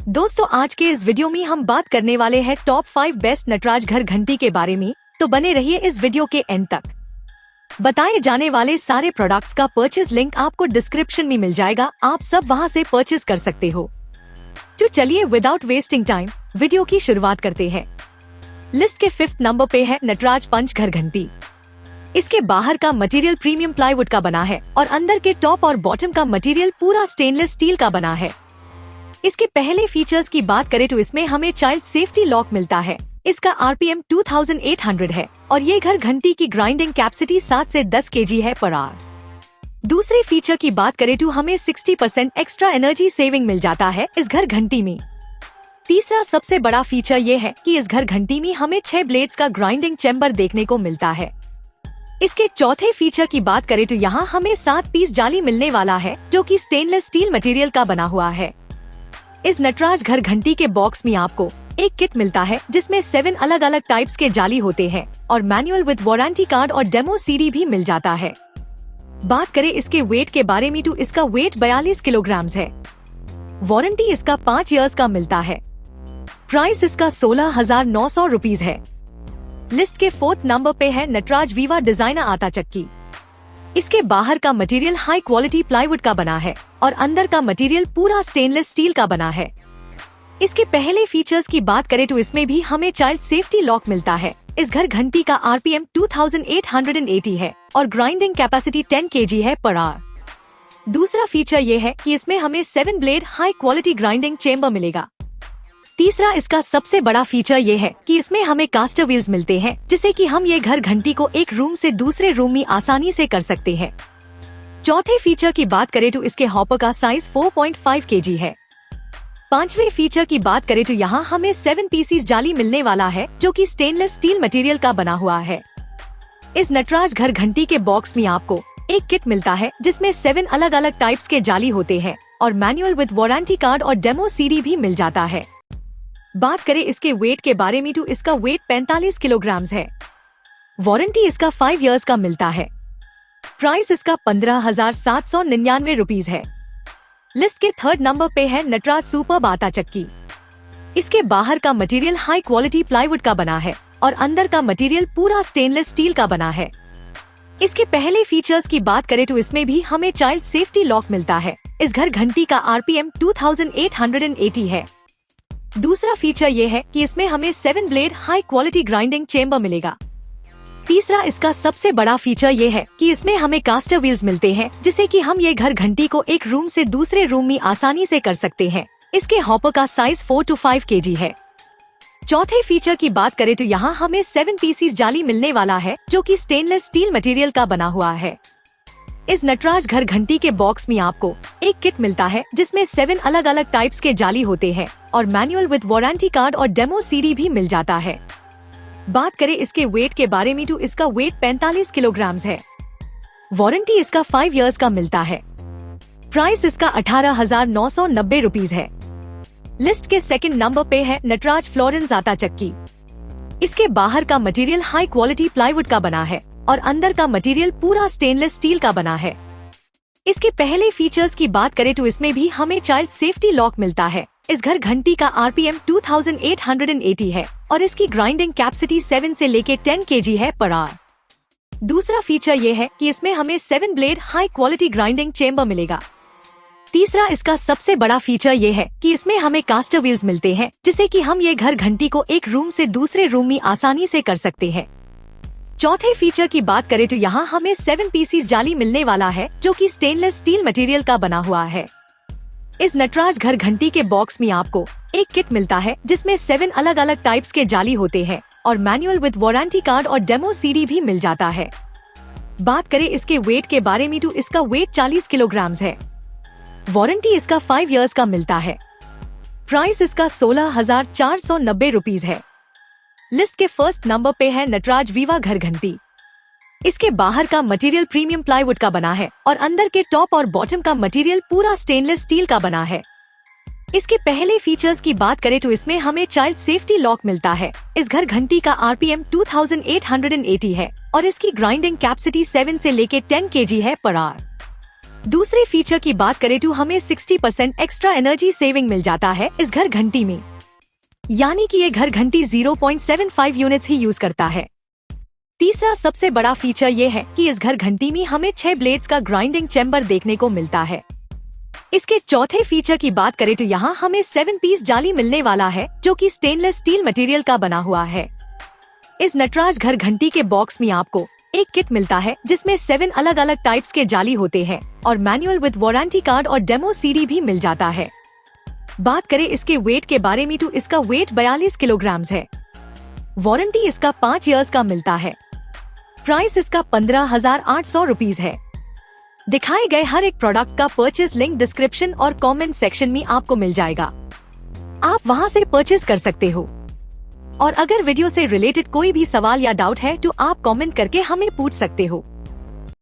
दोस्तों आज के इस वीडियो में हम बात करने वाले हैं टॉप 5 बेस्ट नटराज घर घंटी के बारे में, तो बने रहिए इस वीडियो के एंड तक। बताए जाने वाले सारे प्रोडक्ट्स का परचेज लिंक आपको डिस्क्रिप्शन में मिल जाएगा, आप सब वहां से परचेज कर सकते हो। तो चलिए विदाउट वेस्टिंग टाइम वीडियो की शुरुआत करते हैं। लिस्ट के 5th नंबर पे है नटराज पंच घर घंटी। इसके बाहर का मटेरियल प्रीमियम प्लाईवुड का बना है और अंदर के टॉप और बॉटम का मटेरियल पूरा स्टेनलेस स्टील का बना है। इसके पहले फीचर्स की बात करें तो इसमें हमें चाइल्ड सेफ्टी लॉक मिलता है। इसका RPM 2800 है और ये घर घंटी की ग्राइंडिंग कैपेसिटी 7 से 10 kg है पर आवर। दूसरे फीचर की बात करें तो हमें 60% एक्स्ट्रा एनर्जी सेविंग मिल जाता है इस घर घंटी में। तीसरा सबसे बड़ा फीचर ये है कि इस घर घंटी में हमें 6 ब्लेड्स का ग्राइंडिंग चैम्बर देखने को मिलता है। इसके चौथे फीचर की बात करें तो यहाँ हमें 7 पीस जाली मिलने वाला है जो कि स्टेनलेस स्टील मटेरियल का बना हुआ है। इस नटराज घर घंटी के बॉक्स में आपको एक किट मिलता है जिसमें 7 अलग अलग टाइप्स के जाली होते हैं और मैनुअल विद वारंटी कार्ड और डेमो CD भी मिल जाता है। बात करें इसके वेट के बारे में तो इसका वेट 42 किलोग्राम है। वारंटी इसका 5 इयर्स का मिलता है। प्राइस इसका 16,900 रुपीज है। लिस्ट के 4th नंबर पे है नटराज वीवा डिजाइनर आटा चक्की। इसके बाहर का मटेरियल हाई क्वालिटी प्लाईवुड का बना है और अंदर का मटेरियल पूरा स्टेनलेस स्टील का बना है। इसके पहले फीचर्स की बात करें तो इसमें भी हमें चाइल्ड सेफ्टी लॉक मिलता है। इस घर घंटी का RPM 2880 है और ग्राइंडिंग कैपेसिटी 10 kg है पर आवर। दूसरा फीचर ये है कि इसमें हमें 7 blade high quality grinding chamber मिलेगा। तीसरा इसका सबसे बड़ा फीचर ये है कि इसमें हमें कास्टर व्हील्स मिलते हैं जिससे कि हम ये घर घंटी को एक रूम से दूसरे रूम में आसानी से कर सकते हैं। चौथे फीचर की बात करें तो इसके हॉपर का साइज 4.5 kg है। पांचवे फीचर की बात करें तो यहाँ हमें 7 पीसीस जाली मिलने वाला है जो कि स्टेनलेस स्टील मटेरियल का बना हुआ है। इस नटराज घर घंटी के बॉक्स में आपको एक किट मिलता है जिसमें 7 अलग अलग टाइप्स के जाली होते हैं और मैनुअल विद वारंटी कार्ड और डेमो CD भी मिल जाता है। बात करें इसके वेट के बारे में तो इसका वेट 45 किलोग्राम है। वारंटी इसका 5 इयर्स का मिलता है। प्राइस इसका 15,799 रुपीज है। लिस्ट के 3rd नंबर पे है नटराज सुपर आटा चक्की। इसके बाहर का मटेरियल हाई क्वालिटी प्लाईवुड का बना है और अंदर का मटेरियल पूरा स्टेनलेस स्टील का बना है। इसके पहले फीचर्स की बात करें तो इसमें भी हमें चाइल्ड सेफ्टी लॉक मिलता है। इस घर घंटी का RPM 2880 है। दूसरा फीचर ये है कि इसमें हमें 7 blade high quality grinding chamber मिलेगा। तीसरा इसका सबसे बड़ा फीचर ये है कि इसमें हमें कास्टर व्हील्स मिलते हैं जिससे कि हम ये घर घंटी को एक रूम से दूसरे रूम में आसानी से कर सकते हैं। इसके हॉपर का साइज 4 to 5 kg है। चौथे फीचर की बात करें तो यहाँ हमें 7 पीसीस जाली मिलने वाला है जो कि स्टेनलेस स्टील मटेरियल का बना हुआ है। इस नटराज घर घंटी के बॉक्स में आपको एक किट मिलता है जिसमें 7 अलग अलग टाइप्स के जाली होते हैं और मैनुअल विद वारंटी कार्ड और डेमो CD भी मिल जाता है। बात करें इसके वेट के बारे में तो इसका वेट 45 किलोग्राम है। वारंटी इसका 5 इयर्स का मिलता है। प्राइस इसका 18,990 रुपीज है। लिस्ट के 2nd नंबर पे है नटराज फ्लोरेंस आटा चक्की। इसके बाहर का मटेरियल हाई क्वालिटी प्लाईवुड का बना है और अंदर का मटेरियल पूरा स्टेनलेस स्टील का बना है। इसके पहले फीचर्स की बात करें तो इसमें भी हमें चाइल्ड सेफ्टी लॉक मिलता है। इस घर घंटी का RPM 2880 है और इसकी ग्राइंडिंग कैपेसिटी 7 से लेके 10 kg है पर आवर। दूसरा फीचर ये है कि इसमें हमें 7 blade high quality grinding chamber मिलेगा। तीसरा इसका सबसे बड़ा फीचर ये है कि इसमें हमें कास्टर व्हील्स मिलते हैं जिससे कि हम ये घर घंटी को एक रूम से दूसरे रूम में आसानी से कर सकते हैं। चौथे फीचर की बात करें तो यहाँ हमें 7 पीसीस जाली मिलने वाला है जो कि स्टेनलेस स्टील मटेरियल का बना हुआ है। इस नटराज घर घंटी के बॉक्स में आपको एक किट मिलता है जिसमें 7 अलग अलग टाइप्स के जाली होते हैं और मैनुअल विद वारंटी कार्ड और डेमो CD भी मिल जाता है। बात करें इसके वेट के बारे में तो इसका वेट 40 किलोग्राम है। वारंटी इसका 5 इयर्स का मिलता है। प्राइस इसका 16,490 रुपीज है। लिस्ट के 1st नंबर पे है नटराज वीवा घर घंटी। इसके बाहर का मटेरियल प्रीमियम प्लाईवुड का बना है और अंदर के टॉप और बॉटम का मटेरियल पूरा स्टेनलेस स्टील का बना है। इसके पहले फीचर्स की बात करें तो इसमें हमें चाइल्ड सेफ्टी लॉक मिलता है। इस घर घंटी का RPM 2880 है और इसकी ग्राइंडिंग कैपेसिटी 7 से लेके 10 kg है पर आवर। दूसरे फीचर की बात करें तो हमें 60% एक्स्ट्रा एनर्जी सेविंग मिल जाता है इस घर घंटी में, यानी कि ये घर घंटी 0.75 यूनिट्स ही यूज करता है। तीसरा सबसे बड़ा फीचर ये है कि इस घर घंटी में हमें 6 ब्लेड्स का ग्राइंडिंग चैम्बर देखने को मिलता है। इसके चौथे फीचर की बात करें तो यहाँ हमें 7 पीस जाली मिलने वाला है, जो कि स्टेनलेस स्टील मटेरियल का बना हुआ है। इस नटराज घर घंटी के बॉक्स में आपको एक किट मिलता है जिसमें 7 अलग अलग टाइप्स के जाली होते हैं और मैनुअल विद वारंटी कार्ड और डेमो सीडी भी मिल जाता है। बात करें इसके वेट के बारे में तो इसका वेट 42 किलोग्राम है। वारंटी इसका 5 इयर्स का मिलता है। प्राइस इसका 15,800 रुपीज है। दिखाए गए हर एक प्रोडक्ट का परचेज लिंक डिस्क्रिप्शन और कमेंट सेक्शन में आपको मिल जाएगा, आप वहां से परचेज कर सकते हो। और अगर वीडियो से रिलेटेड कोई भी सवाल या डाउट है तो आप कमेंट करके हमें पूछ सकते हो।